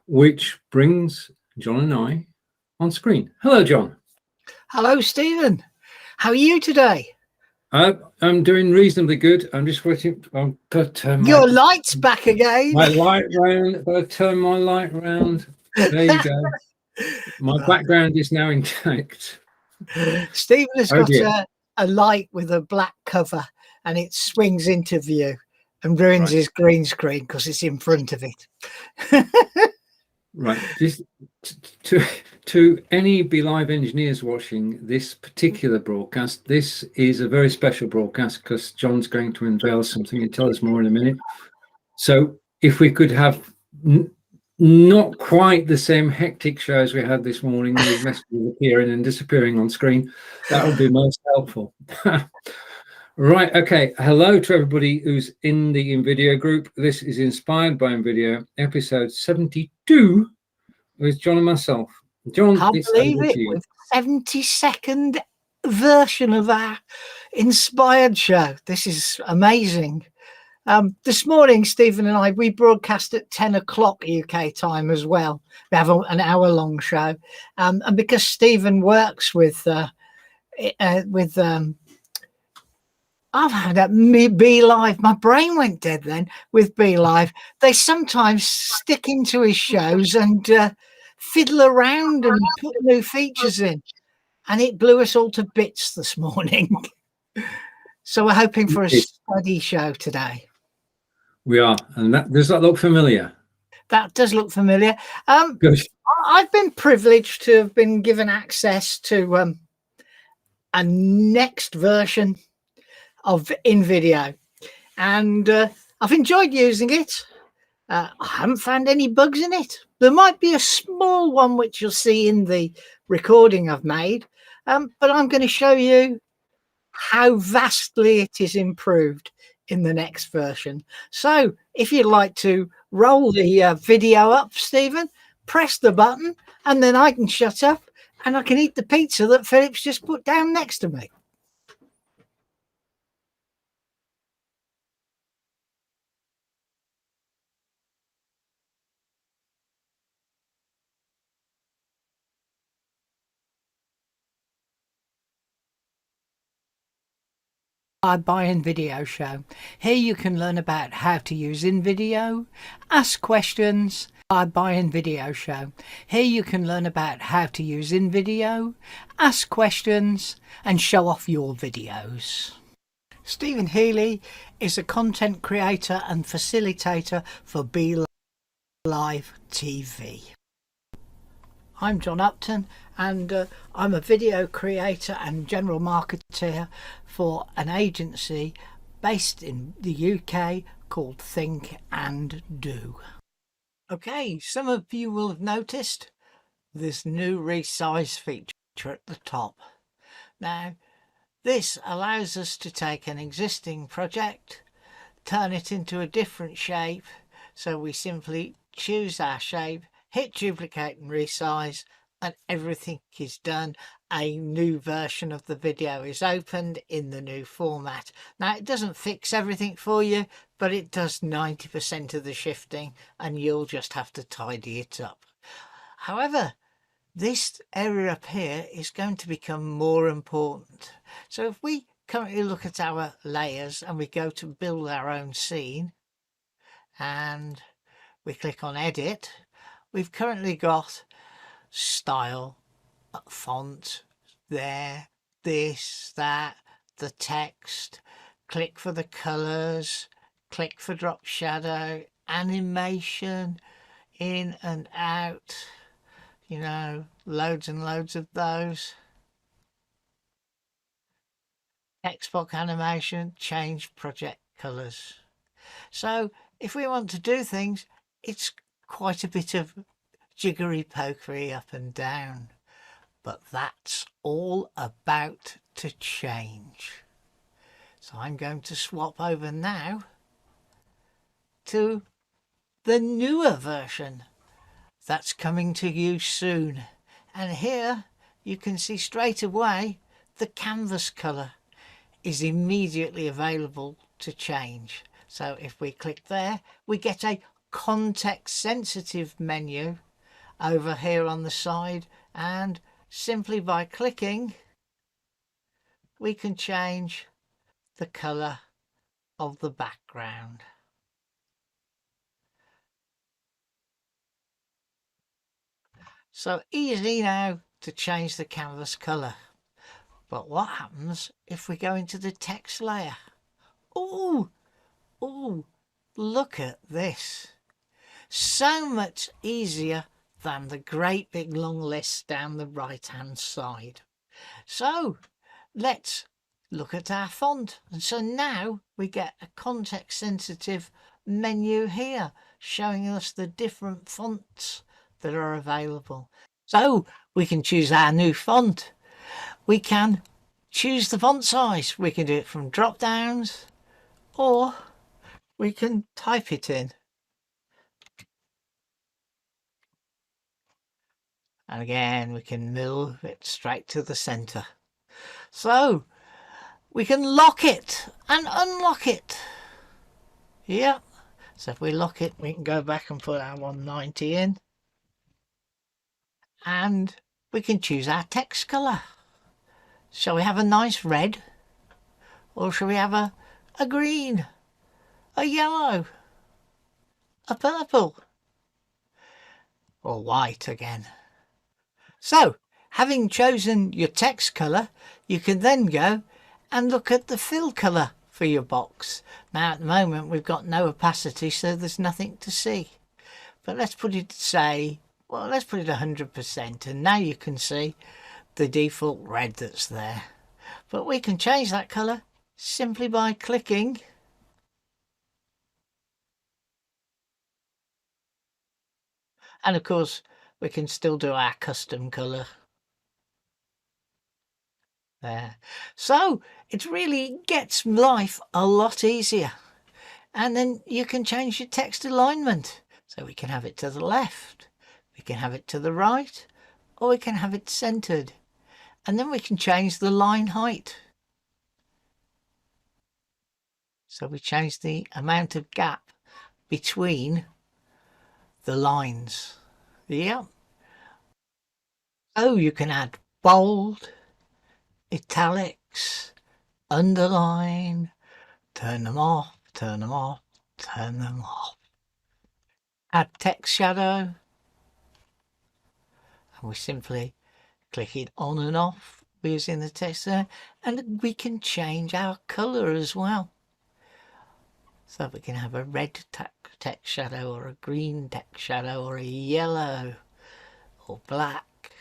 which brings John and I on screen. Hello, John. Hello, Stephen. How are you today? I'm doing reasonably good. I'm just waiting. I'll put your light's back again. My light round. I'll turn my light round. There you go. My background is now intact. Stephen has got a light with a black cover, and it swings into view and ruins his green screen because it's in front of it. Right. To any Be Live engineers watching this particular broadcast, this is a very special broadcast because John's going to unveil something and tell us more in a minute. So if we could have not quite the same hectic show as we had this morning with messages appearing and disappearing on screen, that would be most helpful. Right, okay. Hello to everybody who's in the Invideo group. This is Inspired by Invideo, episode 72 with John and myself. John, can't believe it. With 72nd version of our Inspired show. This is amazing. This morning, Stephen and I, we broadcast at 10 o'clock UK time as well. We have an hour-long show. And because Stephen works with I've had that Be Live. My brain went dead then with Be Live. They sometimes stick into his shows and fiddle around and put new features in. And it blew us all to bits this morning. So we're hoping for a steady show today. We are. And does that look familiar? That does look familiar. I've been privileged to have been given access to a next version of Invideo, and I've enjoyed using it. I haven't found any bugs in it. There might be a small one which you'll see in the recording I've made, but I'm going to show you how vastly it is improved in the next version. So if you'd like to roll the video up, Stephen, press the button and then I can shut up and I can eat the pizza that Philip's just put down next to me. By Invideo show. Here you can learn about how to use Invideo, ask questions. By Invideo show. Here you can learn about how to use Invideo, ask questions, and show off your videos. Stephen Healey is a content creator and facilitator for Be Live TV. I'm John Upton, and I'm a video creator and general marketer for an agency based in the UK called Think and Do. Okay, some of you will have noticed this new resize feature at the top. Now, this allows us to take an existing project, turn it into a different shape, so we simply choose our shape, hit duplicate and resize, and everything is done. A new version of the video is opened in the new format. Now, it doesn't fix everything for you, but it does 90% of the shifting, and you'll just have to tidy it up. However, this area up here is going to become more important. So if we currently look at our layers and we go to build our own scene and we click on edit, we've currently got style, font, there, this, that, the text, click for the colors, click for drop shadow, animation, in and out, you know, loads and loads of those. Text box animation, change project colors. So if we want to do things, it's quite a bit of jiggery pokery up and down, but that's all about to change. So I'm going to swap over now to the newer version that's coming to you soon, and here you can see straight away the canvas color is immediately available to change. So if we click there, we get a context sensitive menu over here on the side, and simply by clicking we can change the colour of the background. So easy now to change the canvas colour. But what happens if we go into the text layer? Oh, look at this. So much easier than the great big long list down the right hand side. So let's look at our font. And so now we get a context sensitive menu here showing us the different fonts that are available. So we can choose our new font. We can choose the font size. We can do it from drop downs, or we can type it in. And again, we can move it straight to the center. So we can lock it and unlock it. Yeah. So if we lock it, we can go back and put our 190 in. And we can choose our text color. Shall we have a nice red? Or shall we have a green? A yellow? A purple? Or white again? So, having chosen your text colour, you can then go and look at the fill colour for your box. Now at the moment we've got no opacity, so there's nothing to see. But let's put it, say, well, let's put it 100%, and now you can see the default red that's there. But we can change that colour simply by clicking and of course we can still do our custom colour there. So it really gets life a lot easier. And then you can change your text alignment. So we can have it to the left, we can have it to the right, or we can have it centered. And then we can change the line height. So we change the amount of gap between the lines. Yeah. Oh, you can add bold, italics, underline, turn them off, turn them off, turn them off. Add text shadow. And we simply click it on and off using the text there, and we can change our colour as well. So we can have a red text shadow, or a green text shadow, or a yellow, or black,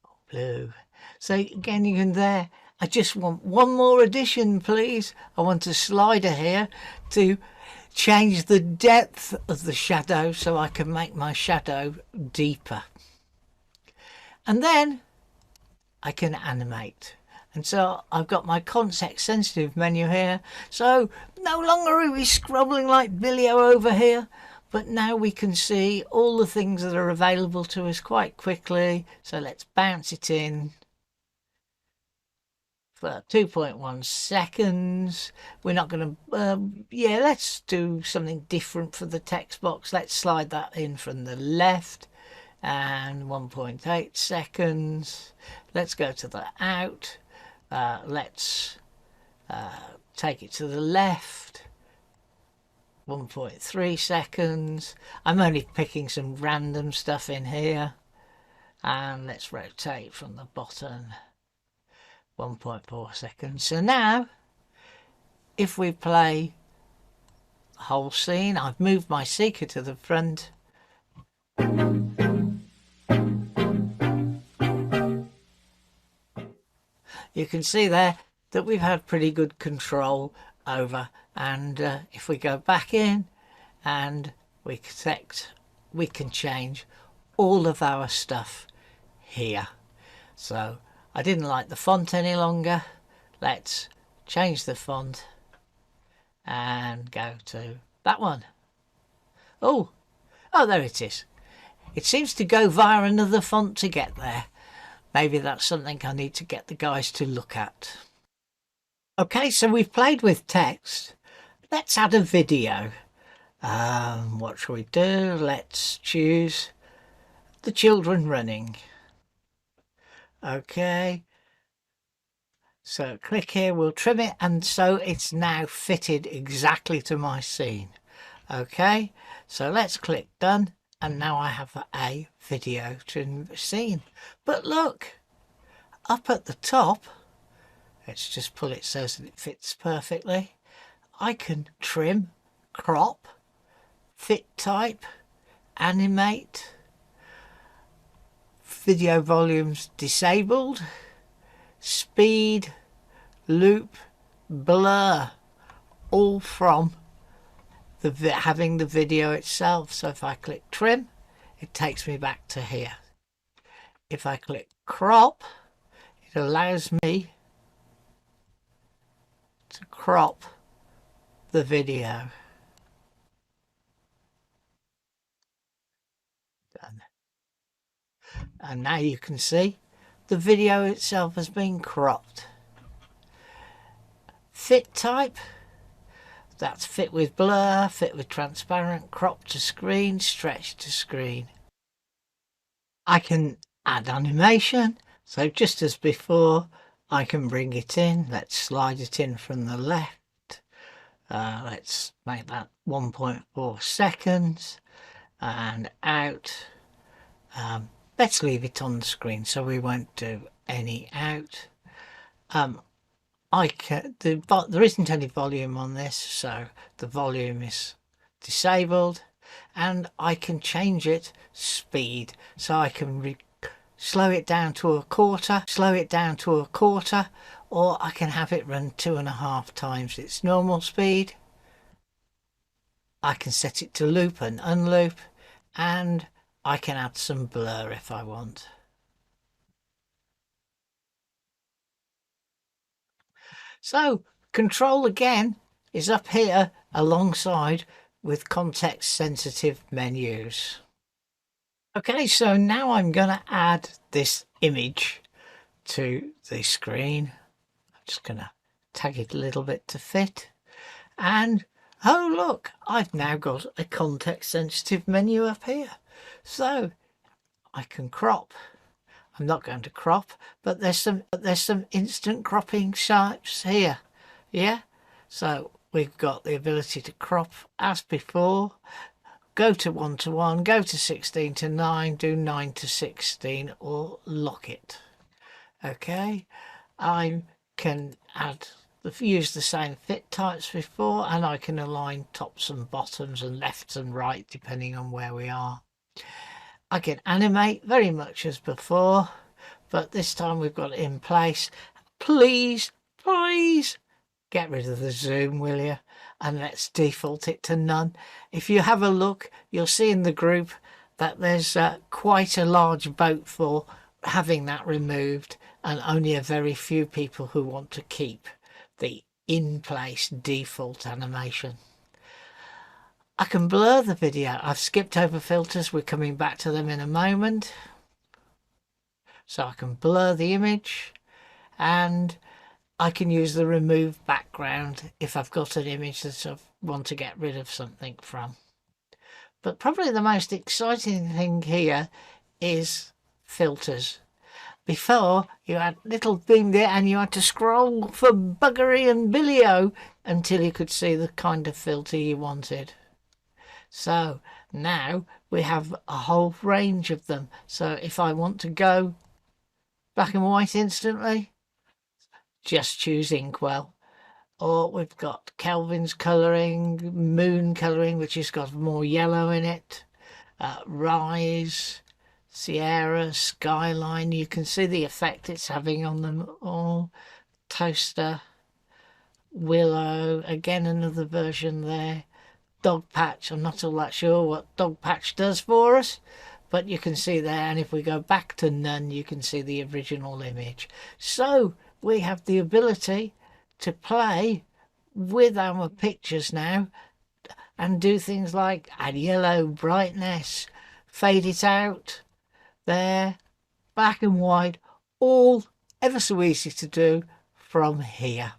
or blue. So again, you can there. I just want one more addition, please. I want a slider here to change the depth of the shadow so I can make my shadow deeper. And then I can animate. And so I've got my context sensitive menu here. So no longer are we scrobbling like Billy over here, but now we can see all the things that are available to us quite quickly. So let's bounce it in for 2.1 seconds. We're not going to, yeah, let's do something different for the text box. Let's slide that in from the left, and 1.8 seconds. Let's go to the out. Let's take it to the left, 1.3 seconds. I'm only picking some random stuff in here. And let's rotate from the bottom, 1.4 seconds. So now if we play the whole scene, I've moved my seeker to the front. You can see there that we've had pretty good control over, and if we go back in and we select, we can change all of our stuff here. So I didn't like the font any longer. Let's change the font and go to that one. Oh, there it is. It seems to go via another font to get there. Maybe that's something I need to get the guys to look at. Okay, so we've played with text. Let's add a video. What shall we do? Let's choose the children running. Okay, so click here, we'll trim it, and so it's now fitted exactly to my scene. Okay, so let's click done, and now I have a video trim scene. But look, up at the top, let's just pull it so that it fits perfectly. I can trim, crop, fit type, animate, video volumes disabled, speed, loop, blur, all from having the video itself. So if I click trim, it takes me back to here. If I click crop, it allows me to crop the video. Done. And now you can see the video itself has been cropped. Fit type, that's fit with blur, fit with transparent, crop to screen, stretch to screen. I can add animation, so just as before, I can bring it in. Let's slide it in from the left. Let's make that 1.4 seconds and out. Let's leave it on the screen so we won't do any out. There isn't any volume on this, so the volume is disabled, and I can change it speed, so I can slow it down to a quarter, or I can have it run 2.5 times its normal speed. I can set it to loop and unloop, and I can add some blur if I want. So control again is up here alongside with context sensitive menus. Okay, so now I'm going to add this image to the screen. I'm just going to tag it a little bit to fit. And oh look, I've now got a context sensitive menu up here. So I can crop. I'm not going to crop, but there's some instant cropping shapes here. Yeah, so we've got the ability to crop as before. Go to 1:1, go to 16:9, do 9:16, or lock it. Okay, I can use the same fit types before, and I can align tops and bottoms and lefts and right depending on where we are. I can animate very much as before, but this time we've got it in place. Please get rid of the zoom, will you? And let's default it to none. If you have a look, you'll see in the group that there's quite a large vote for having that removed, and only a very few people who want to keep the in-place default animation. I can blur the video. I've skipped over filters. We're coming back to them in a moment. So I can blur the image, and I can use the remove background if I've got an image that I want to get rid of something from. But probably the most exciting thing here is filters. Before, you had little thing there and you had to scroll for buggery and billio until you could see the kind of filter you wanted. So now we have a whole range of them. So if I want to go black and white instantly, just choose Inkwell. Or we've got Kelvin's colouring, Moon colouring, which has got more yellow in it, Rise, Sierra, Skyline. You can see the effect it's having on them all. Toaster, Willow, again another version there. Dog Patch, I'm not all that sure what Dog Patch does for us, but you can see there, and if we go back to none, you can see the original image. So we have the ability to play with our pictures now and do things like add yellow brightness, fade it out there, black and white, all ever so easy to do from here.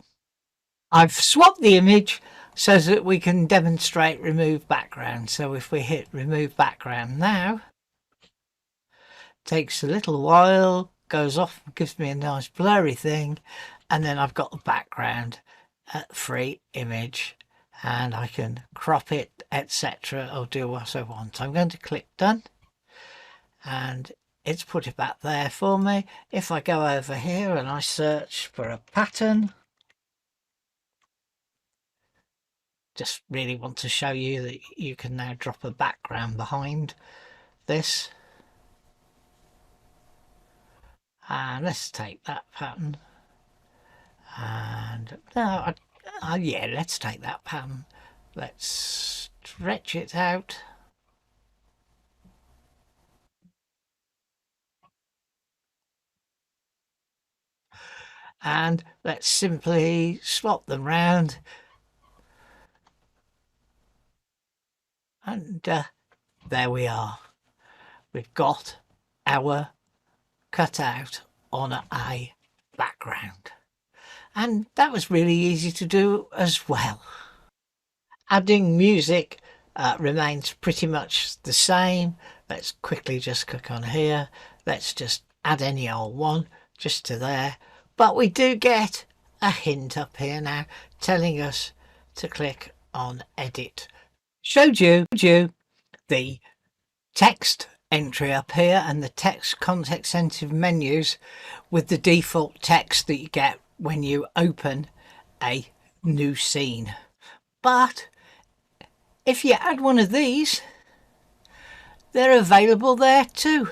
I've swapped the image so that we can demonstrate remove background. So if we hit remove background now, takes a little while, goes off, gives me a nice blurry thing, and then I've got the background free image, and I can crop it, etc., or do what I want. I'm going to click done, and it's put it back there for me. If I go over here and I search for a pattern, just really want to show you that you can now drop a background behind this. And let's take that pattern, and no, yeah, let's take that pattern. Let's stretch it out, and let's simply swap them round, and there we are. We've got our cutout on a background, and that was really easy to do as well. Adding music remains pretty much the same. Let's quickly just click on here. Let's just add any old one just to there, but we do get a hint up here now telling us to click on edit. Showed you the text entry up here and the text context sensitive menus with the default text that you get when you open a new scene. But if you add one of these, they're available there too,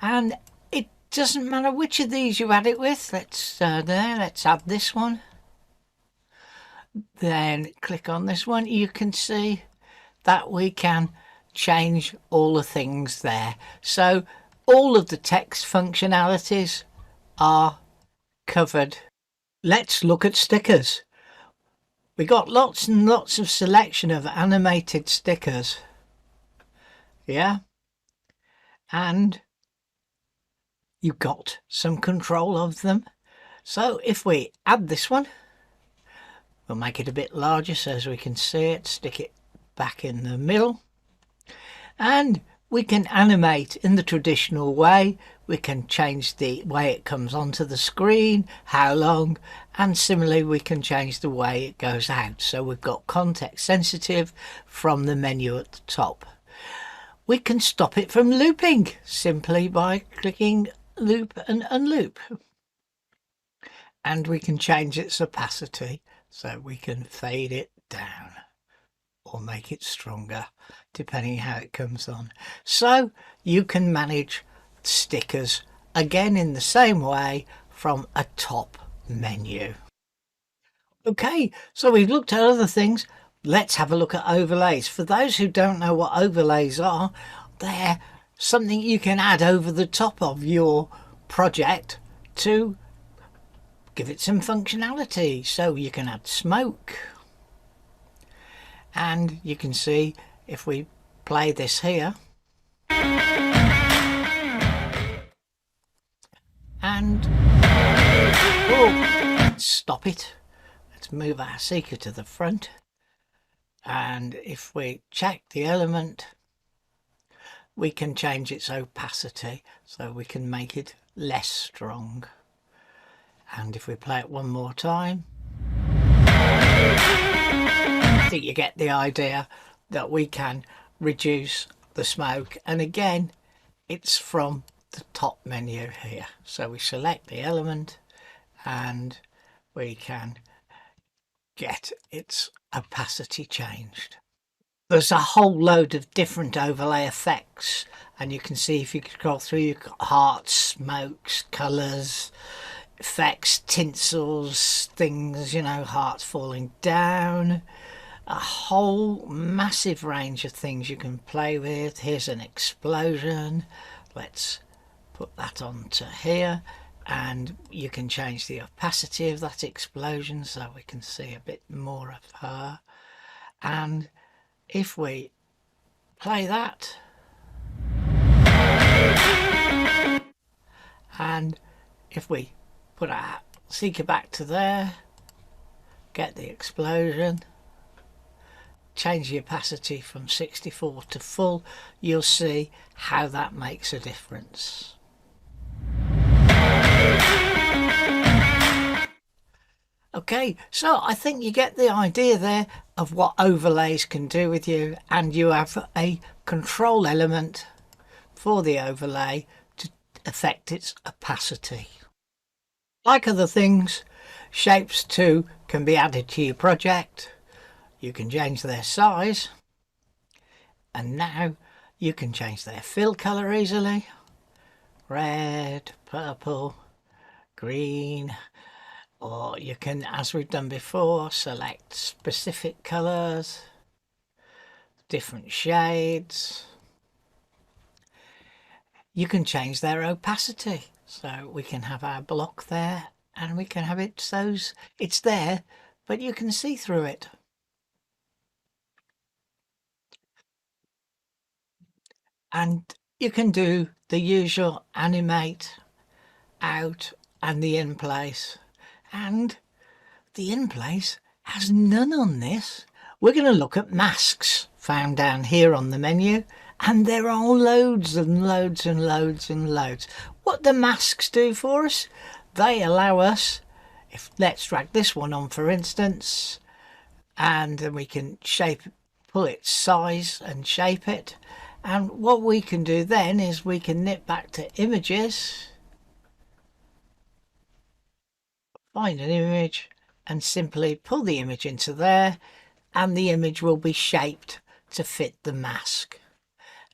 and it doesn't matter which of these you add it with. Let's add this one, then click on this one. You can see that we can change all the things there. So all of the text functionalities are covered. Let's look at stickers. We got lots and lots of selection of animated stickers. Yeah. And you've got some control of them. So if we add this one, we'll make it a bit larger so as we can see it, stick it back in the middle, and we can animate in the traditional way. We can change the way it comes onto the screen, how long, and similarly we can change the way it goes out. So we've got context sensitive from the menu at the top. We can stop it from looping simply by clicking loop and unloop, and we can change its opacity so we can fade it down or make it stronger depending how it comes on. So you can manage stickers again in the same way from a top menu. Okay, so we've looked at other things. Let's have a look at overlays. For those who don't know what overlays are, they're something you can add over the top of your project to give it some functionality. So you can add smoke, and you can see if we play this here and let's stop it. Let's move our seeker to the front, and if we check the element, we can change its opacity so we can make it less strong. And if we play it one more time, I think you get the idea that we can reduce the smoke, and again it's from the top menu here. So we select the element and we can get its opacity changed. There's a whole load of different overlay effects, and you can see if you scroll through, you've got hearts, smokes, colours, effects, tinsels, things, you know, hearts falling down, a whole massive range of things you can play with. Here's an explosion. Let's put that onto here, and you can change the opacity of that explosion so we can see a bit more of her. And if we play that, and if we put our seeker back to there, get the explosion, change the opacity from 64 to full, you'll see how that makes a difference. Okay, so I think you get the idea there of what overlays can do with you, and you have a control element for the overlay to affect its opacity. Like other things, shapes too can be added to your project. You can change their size, and now you can change their fill colour easily. Red, purple, green, or you can, as we've done before, select specific colours, different shades. You can change their opacity, so we can have our block there and we can have it so it's there but you can see through it. And you can do the usual animate, out, and the in place. And the in place has none on this. We're going to look at masks found down here on the menu, and there are loads and loads and loads and loads. What the masks do for us, they allow us, if let's drag this one on for instance, and then we can pull its size and shape it. And what we can do then is we can nip back to images, find an image and simply pull the image into there, and the image will be shaped to fit the mask.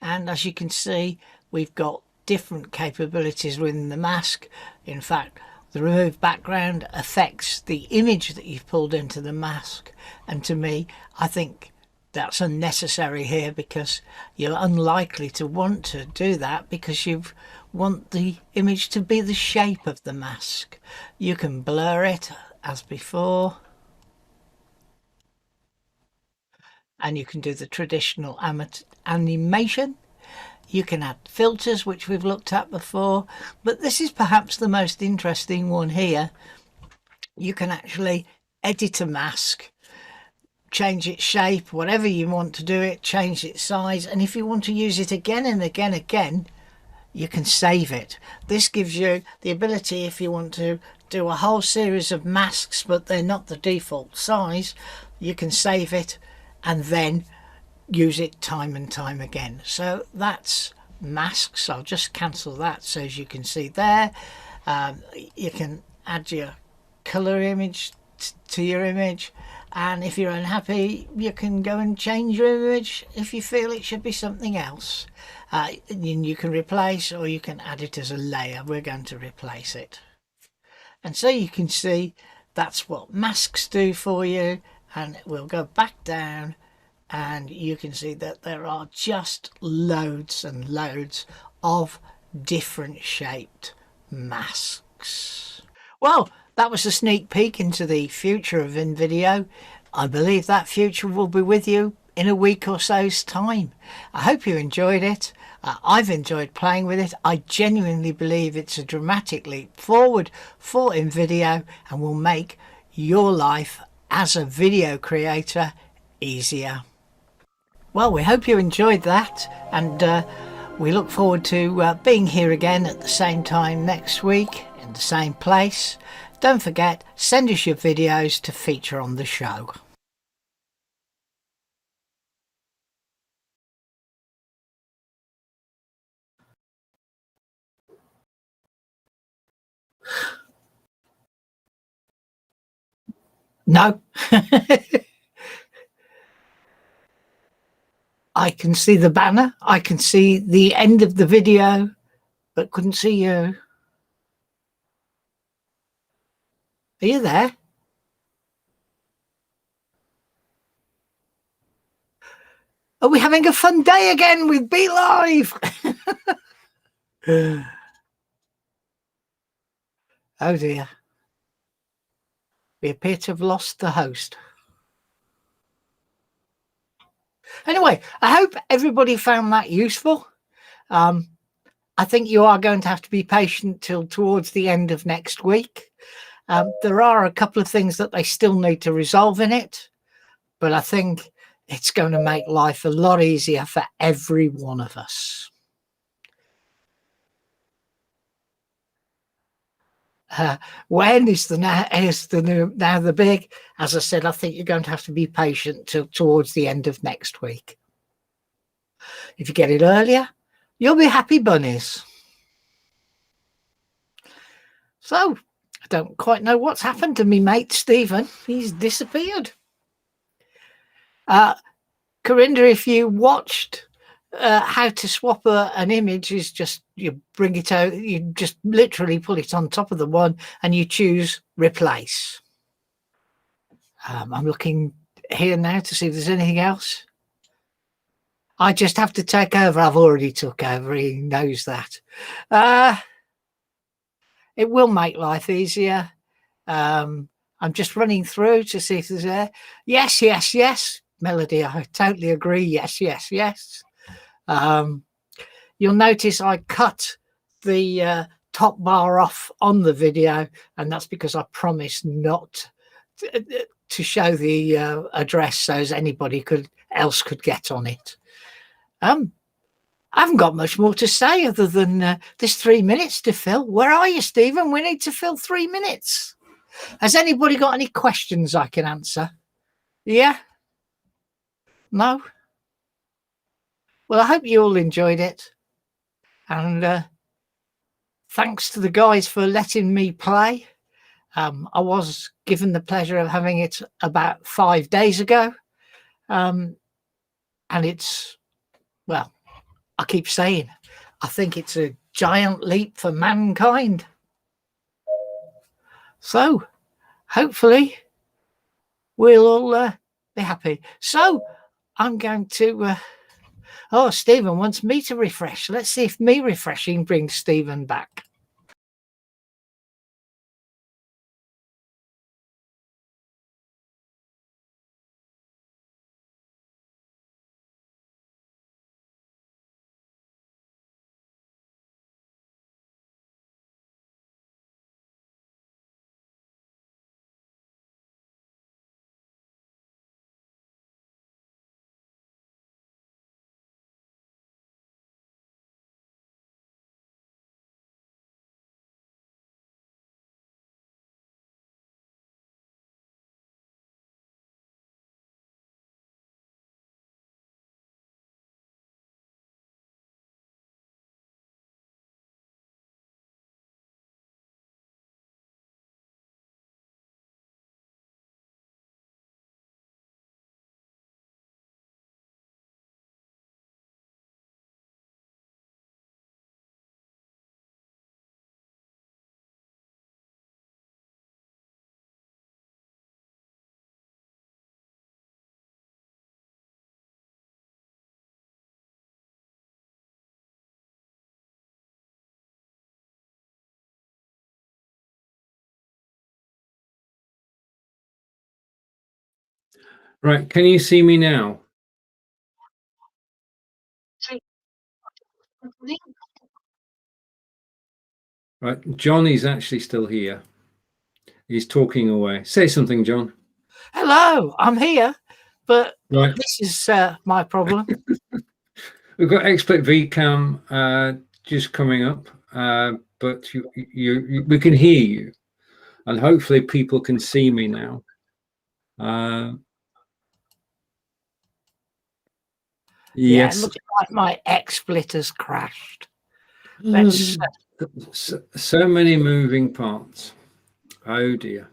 And as you can see, we've got different capabilities within the mask. In fact, the remove background affects the image that you've pulled into the mask, and to me I think that's unnecessary here, because you're unlikely to want to do that because you want the image to be the shape of the mask. You can blur it as before, and you can do the traditional animation. You can add filters, which we've looked at before, but this is perhaps the most interesting one here. You can actually edit a mask, change its shape, whatever you want to do it, change its size, and if you want to use it again and again, you can save it. This gives you the ability, if you want to do a whole series of masks but they're not the default size, you can save it and then use it time and time again. So that's masks. I'll just cancel that so as you can see there. You can add your color image to your image, and if you're unhappy you can go and change your image if you feel it should be something else. You can replace, or you can add it as a layer. We're going to replace it. And so you can see that's what masks do for you, and we'll go back down and you can see that there are just loads and loads of different shaped masks. Well, that was a sneak peek into the future of Invideo. I believe that future will be with you in a week or so's time. I hope you enjoyed it. I've enjoyed playing with it. I genuinely believe it's a dramatic leap forward for Invideo and will make your life as a video creator easier. Well, we hope you enjoyed that, and we look forward to being here again at the same time next week in the same place. Don't forget, send us your videos to feature on the show. No. I can see the banner. I can see the end of the video, but couldn't see you. Are you there? Are we having a fun day again with Be Live? Oh dear. We appear to have lost the host. Anyway, I hope everybody found that useful. I think you are going to have to be patient till towards the end of next week. There are a couple of things that they still need to resolve in it, but I think it's going to make life a lot easier for every one of us. When is now the big? As I said, I think you're going to have to be patient till towards the end of next week. If you get it earlier, you'll be happy bunnies. So I don't quite know what's happened to me mate Stephen. He's disappeared. Corinda, if you watched how to swap an image, is just you bring it out, you just literally pull it on top of the one and you choose replace. I'm looking here now to see if there's anything else. I just have to take over. I've already took over. He knows that. It will make life easier. I'm just running through to see if there's a yes, yes, yes. Melody, I totally agree. Yes, yes, yes. You'll notice I cut the top bar off on the video, and that's because I promised not to show the address so as anybody else could get on it. I haven't got much more to say other than there's 3 minutes to fill. Where are you, Stephen? We need to fill 3 minutes. Has anybody got any questions I can answer? Yeah? No? Well, I hope you all enjoyed it. And thanks to the guys for letting me play. I was given the pleasure of having it about 5 days ago. And it's, well, I keep saying, I think it's a giant leap for mankind. So, hopefully, we'll all be happy. So, I'm going to... oh, Stephen wants me to refresh. Let's see if me refreshing brings Stephen back. Right, can you see me now? Right, John is actually still here. He's talking away. Say something, John. Hello, I'm here, but right. This is my problem. We've got XSplit VCam just coming up, but we can hear you, and hopefully people can see me now. Yes. Yeah, it looks like my XSplit has crashed. Let's so many moving parts. Oh dear.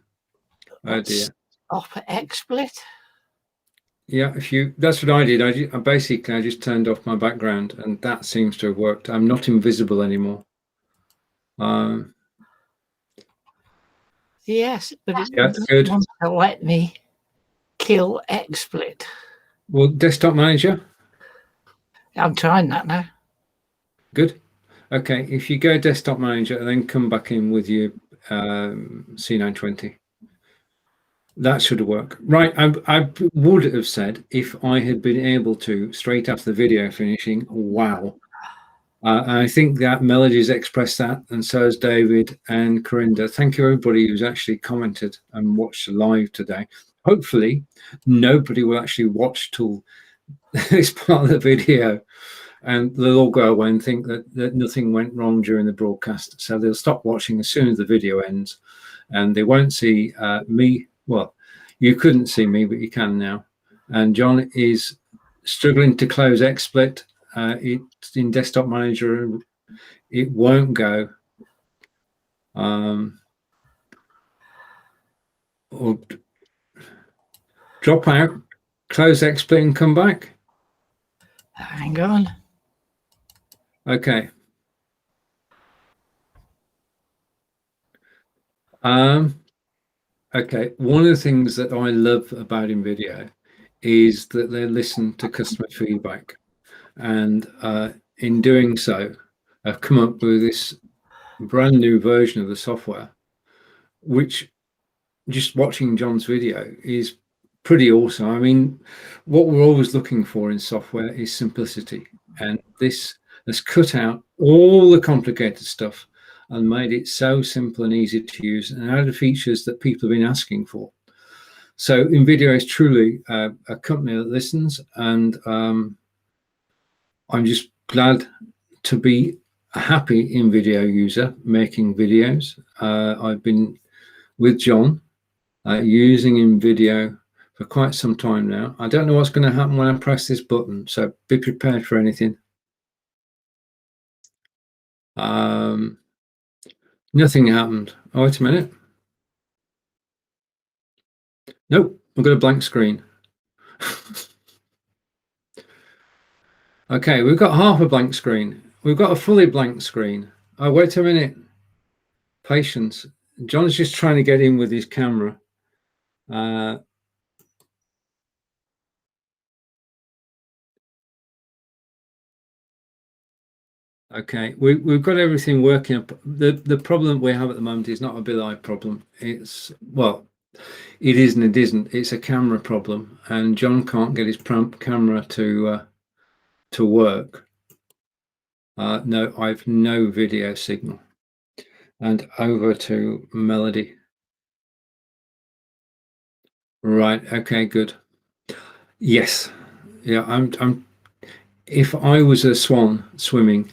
Oh dear. Off XSplit. Yeah, that's what I did. I basically just turned off my background, and that seems to have worked. I'm not invisible anymore. Yes, but it doesn't want to let me kill XSplit. Well, Desktop Manager. I'm trying that now. Good. Okay, if you go Desktop Manager and then come back in with your C920, that should work. Right, I would have said if I had been able to, straight after the video finishing, wow, I think that Melody's expressed that, and so has David and Corinda. Thank you, everybody who's actually commented and watched live today. Hopefully, nobody will actually watch till this part of the video, and they'll all go away and think that nothing went wrong during the broadcast. So they'll stop watching as soon as the video ends, and they won't see me. Well, you couldn't see me, but you can now. And John is struggling to close XSplit. It's in Desktop Manager. It won't go. Or drop out, close XSplit and come back. Hang on. Okay. Okay. One of the things that I love about Invideo is that they listen to customer feedback, and in doing so, I've come up with this brand new version of the software, which, just watching John's video, is pretty awesome. I mean, what we're always looking for in software is simplicity, and this has cut out all the complicated stuff and made it so simple and easy to use, and added features that people have been asking for. So Invideo is truly a company that listens, and I'm just glad to be a happy Invideo user making videos. I've been with John using Invideo for quite some time now. I don't know what's going to happen when I press this button, so be prepared for anything. Nothing happened. Oh, wait a minute. Nope, I've got a blank screen. Okay, we've got half a blank screen. We've got a fully blank screen. Oh, wait a minute. Patience. John's just trying to get in with his camera. Okay, we've got everything working. The problem we have at the moment is not a BitEye problem. It's, well, it is and it isn't. It's a camera problem, and John can't get his camera to work. No, I've no video signal. And over to Melody. Right. Okay. Good. Yes. Yeah. I'm. If I was a swan swimming,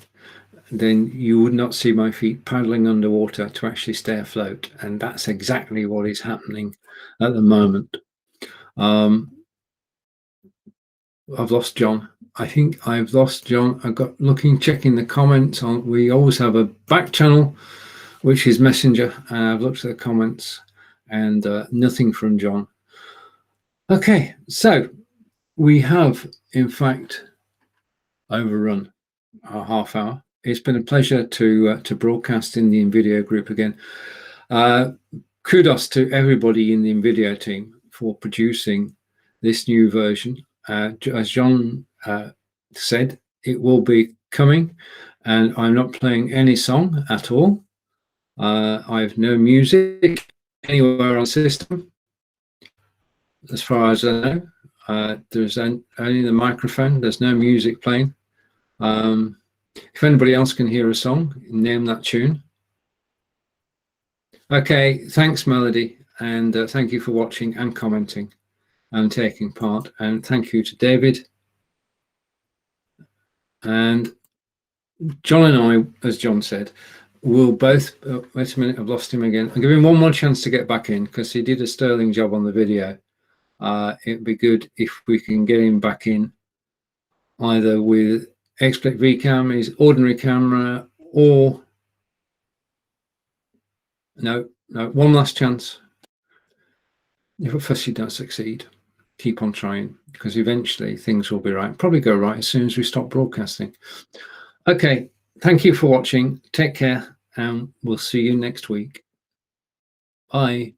then you would not see my feet paddling underwater to actually stay afloat, and that's exactly what is happening at the moment. I've lost John. I think I've lost John. I got checking the comments on. We always have a back channel, which is Messenger, and I've looked at the comments, and nothing from John. Okay, so we have in fact overrun our half hour. It's been a pleasure to broadcast in the Invideo group again. Kudos to everybody in the Invideo team for producing this new version. As John said, it will be coming, and I'm not playing any song at all. I have no music anywhere on the system, as far as I know. There's only the microphone. There's no music playing. If anybody else can hear a song, name that tune. Okay, thanks, Melody, and thank you for watching and commenting and taking part, and thank you to David. And John and I, as John said, will both, wait a minute, I've lost him again. I'll give him one more chance to get back in, because he did a sterling job on the video. It'd be good if we can get him back in, either with XSplit VCam, his ordinary camera, or no, one last chance. If at first you don't succeed, keep on trying, because eventually things will be right. Probably go right as soon as we stop broadcasting. Okay, thank you for watching. Take care, and we'll see you next week. Bye.